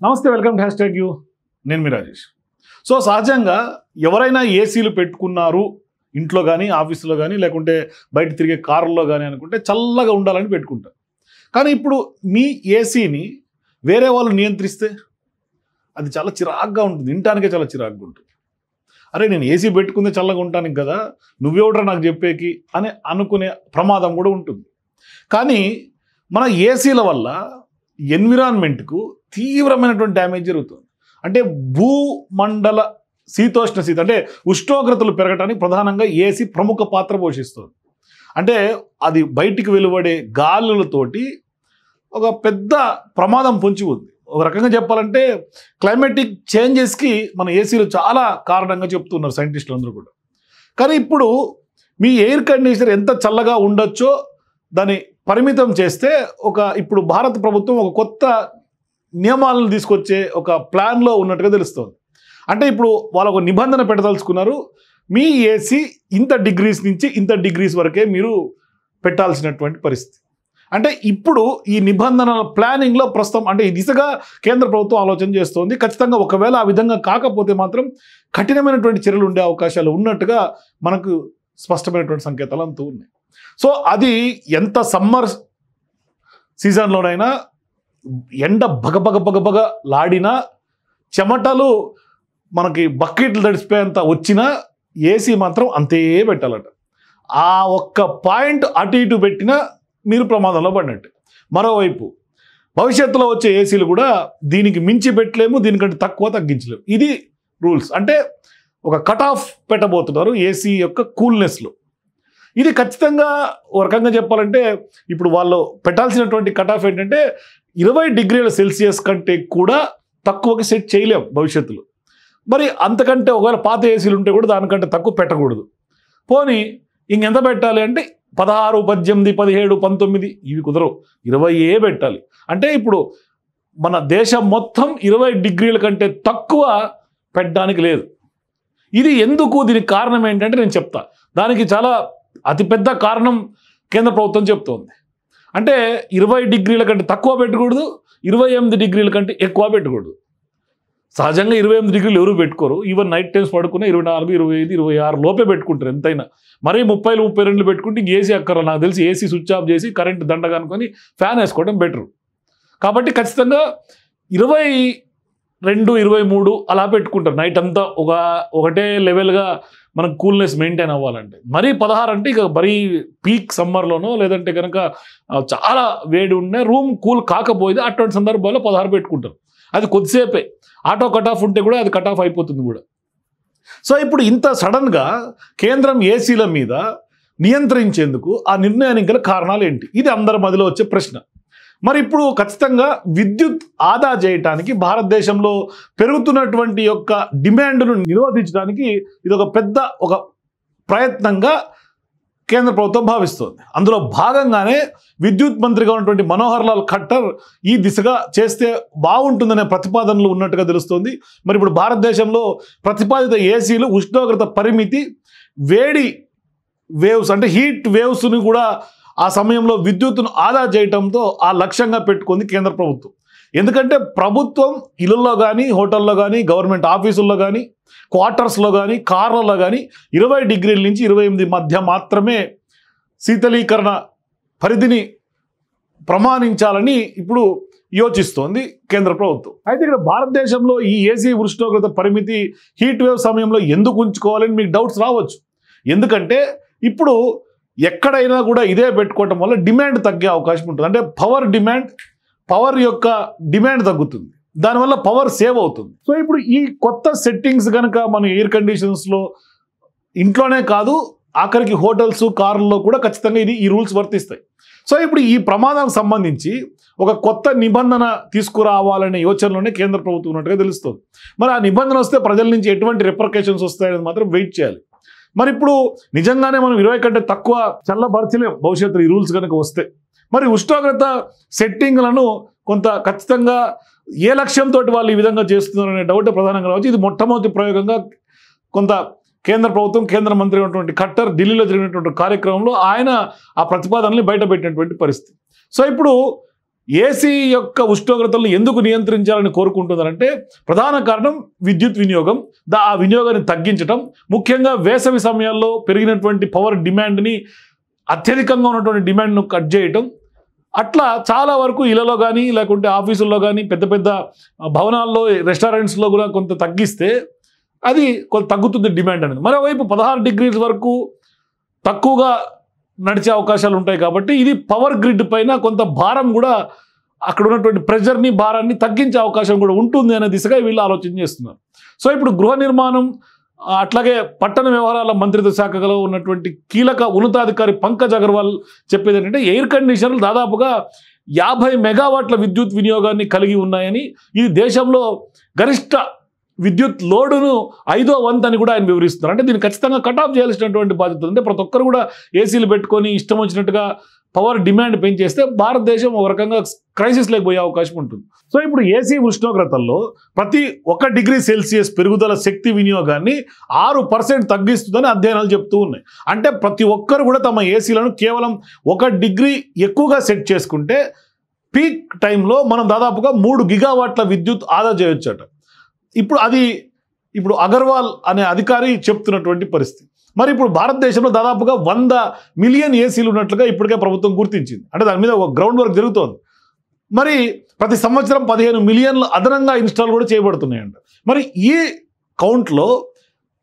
నమస్తే, welcome to hash tag you. నేను మీ Rajesh. So సహజంగా ఎవరైనా ఏసీలు పెట్టుకున్నారు ఇంట్లో కానీ, ఆఫీసులో కానీ, లేకుంటే బయట తిరిగే కారుల్లో కానీ అనుకుంటే చల్లగా ఉండాలని పెట్టుకుంటారు. కానీ ఇప్పుడు మీ ఏసీని వేరే వాళ్ళు నియంత్రిస్తే అది చాలా చిరాగ్గా ఉంటుంది, వినటానికే చాలా చిరాగ్గా ఉంటుంది. అరే నేను ఏసీ పెట్టుకుందే చల్లగా ఉంటానికి కదా, నువ్వెవడరా నాకు చెప్పేకి అని అనుకునే ప్రమాదం కూడా ఉంటుంది. కానీ మన ఏసీల వల్ల ఎన్విరాన్మెంట్కు తీవ్రమైనటువంటి డ్యామేజ్ జరుగుతుంది. అంటే భూమండల శీతోష్ణ స్థితి అంటే ఉష్ణోగ్రతలు పెరగడానికి ప్రధానంగా ఏసీ ప్రముఖ పాత్ర పోషిస్తుంది. అంటే అది బయటికి వెలువడే గాలులతోటి ఒక పెద్ద ప్రమాదం పొంచి ఉంది. ఒక రకంగా చెప్పాలంటే క్లైమేటిక్ చేంజెస్కి మన ఏసీలు చాలా కారణంగా చెప్తున్నారు సైంటిస్టులు అందరూ కూడా. కానీ ఇప్పుడు మీ ఎయిర్ కండిషనర్ ఎంత చల్లగా ఉండొచ్చో దాన్ని పరిమితం చేస్తే ఇప్పుడు భారత ప్రభుత్వం ఒక కొత్త నియమాలను తీసుకొచ్చే ఒక ప్లాన్లో ఉన్నట్టుగా తెలుస్తుంది. అంటే ఇప్పుడు వాళ్ళు ఒక నిబంధన పెట్టదలుచుకున్నారు, మీ ఏసీ ఇంత డిగ్రీస్ నుంచి ఇంత డిగ్రీస్ వరకే మీరు పెట్టాల్సినటువంటి పరిస్థితి. అంటే ఇప్పుడు ఈ నిబంధనల ప్లానింగ్లో ప్రస్తుతం అంటే ఈ దిశగా కేంద్ర ప్రభుత్వం ఆలోచన చేస్తోంది. ఖచ్చితంగా ఒకవేళ ఆ విధంగా కాకపోతే మాత్రం కఠినమైనటువంటి చర్యలు ఉండే అవకాశాలు ఉన్నట్టుగా మనకు స్పష్టమైనటువంటి సంకేతాలు అంతూ ఉన్నాయి. సో అది ఎంత సమ్మర్ సీజన్లోనైనా ఎండ బగబగ లాడినా, చెమటలు మనకి బకెట్లు తడిసిపోయేంత వచ్చినా ఏసీ మాత్రం అంతే పెట్టాలట. ఆ ఒక్క పాయింట్ అటు ఇటు పెట్టినా మీరు ప్రమాదంలో పడినట్టు. మరోవైపు భవిష్యత్తులో వచ్చే ఏసీలు కూడా దీనికి మించి పెట్టలేము, దీనికంటే తక్కువ తగ్గించలేము. ఇది రూల్స్. అంటే ఒక కట్ ఆఫ్ పెట్టబోతున్నారు ఏసీ యొక్క కూల్నెస్లో. ఇది ఖచ్చితంగా ఒక రకంగా చెప్పాలంటే ఇప్పుడు వాళ్ళు పెట్టాల్సినటువంటి కట్ ఆఫ్ ఏంటంటే 20 డిగ్రీల సెల్సియస్ కంటే కూడా తక్కువకి సెట్ చేయలేము భవిష్యత్తులో. మరి అంతకంటే ఒకవేళ పాత ఏసీలు ఉంటే కూడా దానికంటే తక్కువ పెట్టకూడదు. పోనీ ఇంకెంత పెట్టాలి అంటే 16, 18, 17, 19 ఇవి కుదరవు, 20 పెట్టాలి. అంటే ఇప్పుడు మన దేశం మొత్తం 20 డిగ్రీల కంటే తక్కువ పెట్టడానికి లేదు. ఇది ఎందుకు, దీనికి కారణం ఏంటంటే నేను చెప్తా. దానికి చాలా అతిపెద్ద కారణం కేంద్ర ప్రభుత్వం చెప్తోంది. అంటే 20 డిగ్రీల కంటే తక్కువ పెట్టకూడదు, 28 డిగ్రీల కంటే ఎక్కువ పెట్టకూడదు. సహజంగా 28 డిగ్రీలు ఎవరు పెట్టుకోరు. ఈవెన్ నైట్ టైమ్స్ పడుకున్న 24, 25, 26 లోపే పెట్టుకుంటారు ఎంతైనా. మరీ 30, 32 పెట్టుకుంటే ఇంక ఏసీ అక్కర్లేదు. నాకు తెలిసి ఏసీ స్విచ్ ఆఫ్ చేసి కరెంట్ దండగా అనుకొని ఫ్యాన్ వేసుకోవడం బెటరు. కాబట్టి ఖచ్చితంగా 22, 23 అలా పెట్టుకుంటారు నైట్ అంతా. ఒకటే లెవెల్గా మనకు కూల్నెస్ మెయింటైన్ అవ్వాలంటే. మరీ 16 అంటే ఇక మరీ పీక్ సమ్మర్లోనో లేదంటే కనుక చాలా వేడి ఉన్న రూమ్ కూల్ కాకపోతే అటువంటి సందర్భాల్లో 16 పెట్టుకుంటారు. అది కొద్దిసేపే, ఆటో కట్ ఆఫ్ ఉంటే కూడా అది కట్ ఆఫ్ అయిపోతుంది కూడా. సో ఇప్పుడు ఇంత సడన్గా కేంద్రం ఏసీల మీద నియంత్రించేందుకు ఆ నిర్ణయానికి గల కారణాలు ఏంటి? ఇది అందరి మధ్యలో వచ్చే ప్రశ్న. మరి ఇప్పుడు ఖచ్చితంగా విద్యుత్ ఆదా చేయడానికి భారతదేశంలో పెరుగుతున్నటువంటి యొక్క డిమాండ్ను నిరోధించడానికి ఇది ఒక పెద్ద ప్రయత్నంగా కేంద్ర ప్రభుత్వం భావిస్తోంది. అందులో భాగంగానే విద్యుత్ మంత్రిగా ఉన్నటువంటి మనోహర్ లాల్ ఖట్టర్ ఈ దిశగా చేస్తే బాగుంటుందనే ప్రతిపాదనలు ఉన్నట్టుగా తెలుస్తోంది. మరి ఇప్పుడు భారతదేశంలో ప్రతిపాదిత ఏసీలు ఉష్ణోగ్రత పరిమితి, వేడి వేవ్స్ అంటే హీట్ వేవ్స్ని కూడా ఆ సమయంలో విద్యుత్తును ఆదా చేయడంతో ఆ లక్ష్యంగా పెట్టుకుంది కేంద్ర ప్రభుత్వం. ఎందుకంటే ప్రభుత్వం ఇళ్లలో కానీ, హోటల్లో కానీ, గవర్నమెంట్ ఆఫీసుల్లో కానీ, క్వార్టర్స్లో కానీ, కార్లలో కానీ 20 డిగ్రీల నుంచి 28 మధ్య మాత్రమే శీతలీకరణ పరిధిని ప్రమాణించాలని ఇప్పుడు యోచిస్తోంది కేంద్ర ప్రభుత్వం. అయితే ఇక్కడ భారతదేశంలో ఈ ఏసీ ఉష్ణోగ్రత పరిమితి హీట్ వేవ్ సమయంలో ఎందుకు ఉంచుకోవాలని మీకు డౌట్స్ రావచ్చు. ఎందుకంటే ఇప్పుడు ఎక్కడైనా కూడా ఇదే పెట్టుకోవటం వల్ల డిమాండ్ తగ్గే అవకాశం ఉంటుంది. అంటే పవర్ యొక్క డిమాండ్ తగ్గుతుంది, దానివల్ల పవర్ సేవ్ అవుతుంది. సో ఇప్పుడు ఈ కొత్త సెట్టింగ్స్ కనుక మన ఎయిర్ కండిషన్స్లో ఇంట్లోనే కాదు ఆఖరికి హోటల్స్, కార్లలో కూడా ఖచ్చితంగా ఈ రూల్స్ వర్తిస్తాయి. సో ఇప్పుడు ఈ ప్రమాదానికి సంబంధించి ఒక కొత్త నిబంధన తీసుకురావాలనే యోచనలోనే కేంద్ర ప్రభుత్వం ఉన్నట్టుగా తెలుస్తుంది. మరి ఆ నిబంధన వస్తే ప్రజల నుంచి ఎటువంటి రిపర్కేషన్స్ వస్తాయనేది మాత్రం వెయిట్ చేయాలి. మరి ఇప్పుడు నిజంగానే మనం 20 కంటే తక్కువ చల్లబరచలేం భవిష్యత్తులో ఈ రూల్స్ కనుక వస్తే. మరి ఉష్ణోగ్రత సెట్టింగ్లను కొంత ఖచ్చితంగా ఏ లక్ష్యంతో వాళ్ళు ఈ విధంగా చేస్తున్నారనే డౌట్ ప్రధానంగా రావచ్చు. ఇది మొట్టమొదటి ప్రయోగంగా కొంత కేంద్ర ప్రభుత్వం, కేంద్ర మంత్రి అయినటువంటి ఖట్టర్ ఢిల్లీలో జరిగినటువంటి కార్యక్రమంలో ఆయన ఆ ప్రతిపాదనని బయటపెట్టినటువంటి పరిస్థితి. సో ఇప్పుడు ఏసీ యొక్క ఉష్ణోగ్రతలను ఎందుకు నియంత్రించాలని కోరుకుంటున్నారంటే ప్రధాన కారణం విద్యుత్ వినియోగం, ఆ వినియోగాన్ని తగ్గించడం, ముఖ్యంగా వేసవి సమయాల్లో పెరిగినటువంటి పవర్ డిమాండ్ని, అత్యధికంగా ఉన్నటువంటి డిమాండ్ను కట్ చేయటం. అట్లా చాలా వరకు ఇళ్లలో కానీ లేకుంటే ఆఫీసుల్లో కానీ పెద్ద పెద్ద భవనాల్లో రెస్టారెంట్స్లో కూడా కొంత తగ్గిస్తే అది కొంత తగ్గుతుంది డిమాండ్ అనేది. మరోవైపు 16 డిగ్రీల వరకు తక్కువగా నడిచే అవకాశాలు ఉంటాయి కాబట్టి ఇది పవర్ గ్రిడ్ పైన కొంత భారం కూడా, అక్కడ ఉన్నటువంటి ప్రెషర్ని, భారాన్ని తగ్గించే అవకాశం కూడా ఉంటుంది అనే దిశగా వీళ్ళు ఆలోచన చేస్తున్నారు. సో ఇప్పుడు గృహ నిర్మాణం అట్లాగే పట్టణ వ్యవహారాల మంత్రిత్వ శాఖలో ఉన్నటువంటి కీలక ఉన్నతాధికారి పంకజ్ అగర్వాల్ చెప్పేది ఏంటంటే ఎయిర్ కండిషనర్లు దాదాపుగా 50 మెగావాట్ల విద్యుత్ వినియోగాన్ని కలిగి ఉన్నాయని, ఇది దేశంలో గరిష్ట విద్యుత్ లోడును 5వ వంతు అని కూడా ఆయన వివరిస్తున్నారు. అంటే దీన్ని ఖచ్చితంగా కట్ ఆఫ్ చేయాల్సినటువంటి బాధ్యత ఉంది. ప్రతి ఒక్కరు కూడా ఏసీలు పెట్టుకొని ఇష్టం వచ్చినట్టుగా పవర్ డిమాండ్ పెంచేస్తే భారతదేశం ఒక రకంగా క్రైసిస్లోకి పోయే అవకాశం ఉంటుంది. సో ఇప్పుడు ఏసీ ఉష్ణోగ్రతల్లో ప్రతి 1 డిగ్రీ సెల్సియస్ పెరుగుదల శక్తి వినియోగాన్ని 6% తగ్గిస్తుందని అధ్యయనాలు చెప్తూ ఉన్నాయి. అంటే ప్రతి ఒక్కరు కూడా తమ ఏసీలను కేవలం 1 డిగ్రీ ఎక్కువగా సెట్ చేసుకుంటే పీక్ టైంలో మనం దాదాపుగా 3 గిగావాట్ల విద్యుత్ ఆదా చేయొచ్చట. ఇప్పుడు అగర్వాల్ అనే అధికారి చెప్తున్నటువంటి పరిస్థితి. మరి ఇప్పుడు భారతదేశంలో దాదాపుగా 100 మిలియన్ ఏసీలు ఉన్నట్లుగా ఇప్పటికే ప్రభుత్వం గుర్తించింది. అంటే దాని మీద ఒక గ్రౌండ్ వర్క్ జరుగుతోంది. మరి ప్రతి సంవత్సరం 15 మిలియన్లు అదనంగా ఇన్స్టాల్ కూడా చేయబడుతున్నాయంట. మరి ఈ కౌంట్లో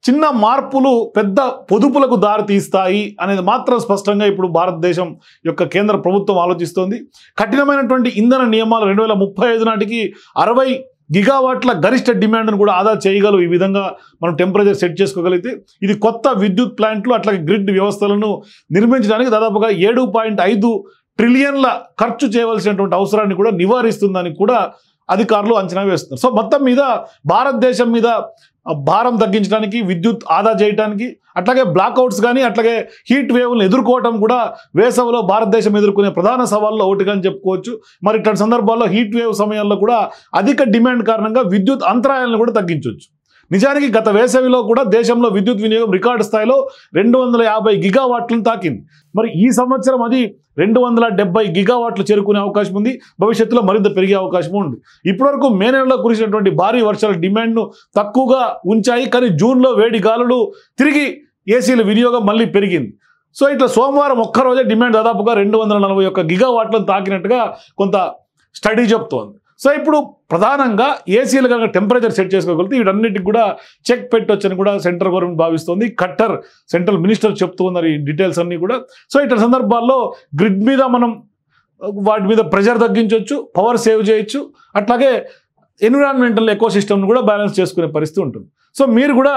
చిన్న మార్పులు పెద్ద పొదుపులకు దారి తీస్తాయి అనేది మాత్రం స్పష్టంగా ఇప్పుడు భారతదేశం యొక్క కేంద్ర ప్రభుత్వం ఆలోచిస్తోంది. కఠినమైనటువంటి ఇంధన నియమాలు 2035 నాటికి 60 గిగావాట్ల గరిష్ట డిమాండ్ను కూడా ఆదా చేయగలవు. ఈ విధంగా మనం టెంపరేచర్ సెట్ చేసుకోగలిగితే ఇది కొత్త విద్యుత్ ప్లాంట్లు అట్లాగే గ్రిడ్ వ్యవస్థలను నిర్మించడానికి దాదాపుగా 7.5 ట్రిలియన్ల ఖర్చు చేయవలసినటువంటి అవసరాన్ని కూడా నివారిస్తుందని కూడా అధికారులు అంచనా వేస్తున్నారు. సో మొత్తం మీద భారతదేశం మీద భారం తగ్గించడానికి, విద్యుత్ ఆదా చేయడానికి, అట్లాగే బ్లాక్అవుట్స్ కానీ అట్లాగే హీట్ వేవ్లను ఎదుర్కోవటం కూడా వేసవిలో భారతదేశం ఎదుర్కొనే ప్రధాన సవాళ్ళలో ఒకటిగా అని చెప్పుకోవచ్చు. మరి ఇట్లాంటి సందర్భాల్లో హీట్ వేవ్ సమయాల్లో కూడా అధిక డిమాండ్ కారణంగా విద్యుత్ అంతరాయాలను కూడా తగ్గించవచ్చు. నిజానికి గత వేసవిలో కూడా దేశంలో విద్యుత్ వినియోగం రికార్డు స్థాయిలో 250 గిగావాట్లను తాకింది. మరి ఈ సంవత్సరం అది 270 గిగావాట్లు చేరుకునే అవకాశం ఉంది. భవిష్యత్తులో మరింత పెరిగే అవకాశం ఉంది. ఇప్పటివరకు మే నెలలో కురిసినటువంటి భారీ వర్షాల డిమాండ్ను తక్కువగా ఉంచాయి. కానీ జూన్లో వేడి గాలులు తిరిగి ఏసీల వినియోగం మళ్ళీ పెరిగింది. సో ఇట్లా సోమవారం ఒక్కరోజే డిమాండ్ దాదాపుగా 241 గిగావాట్లను తాకినట్టుగా కొంత స్టడీ చెప్తోంది. సో ఇప్పుడు ప్రధానంగా ఏసీలు కనుక టెంపరేచర్ సెట్ చేసుకోగలిగితే వీటన్నిటికి కూడా చెక్ పెట్టొచ్చని కూడా సెంట్రల్ గవర్నమెంట్ భావిస్తోంది. ఖట్టర్ సెంట్రల్ మినిస్టర్ చెప్తూ ఉన్నారు ఈ డీటెయిల్స్ అన్నీ కూడా. సో ఇట్లా సందర్భాల్లో గ్రిడ్ మీద మనం వాటి మీద ప్రెషర్ తగ్గించవచ్చు, పవర్ సేవ్ చేయొచ్చు, అట్లాగే ఎన్విరాన్మెంటల్ ఎకోసిస్టమ్ను కూడా బ్యాలెన్స్ చేసుకునే పరిస్థితి ఉంటుంది. సో మీరు కూడా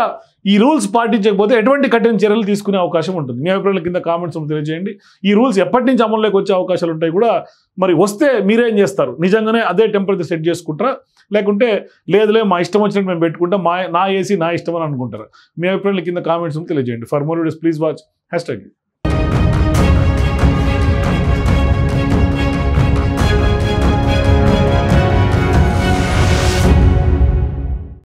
ఈ రూల్స్ పాటించకపోతే ఎటువంటి కఠిన చర్యలు తీసుకునే అవకాశం ఉంటుంది. మీ అభిప్రాయాల కింద కామెంట్స్ తెలియజేయండి. ఈ రూల్స్ ఎప్పటి నుంచి అమల్లోకి వచ్చే అవకాశాలు ఉంటాయి కూడా, మరి వస్తే మీరేం చేస్తారు? నిజంగానే అదే టెంపరేచర్ సెట్ చేసుకుంటారా, లేకుంటే లేదులే మా ఇష్టం వచ్చినట్టు మేము పెట్టుకుంటాం, నా ఏసీ నా ఇష్టం అని అనుకుంటారా? మీ అభిప్రాయాల కింద కామెంట్స్ తెలియజేయండి. For more videos please watch #.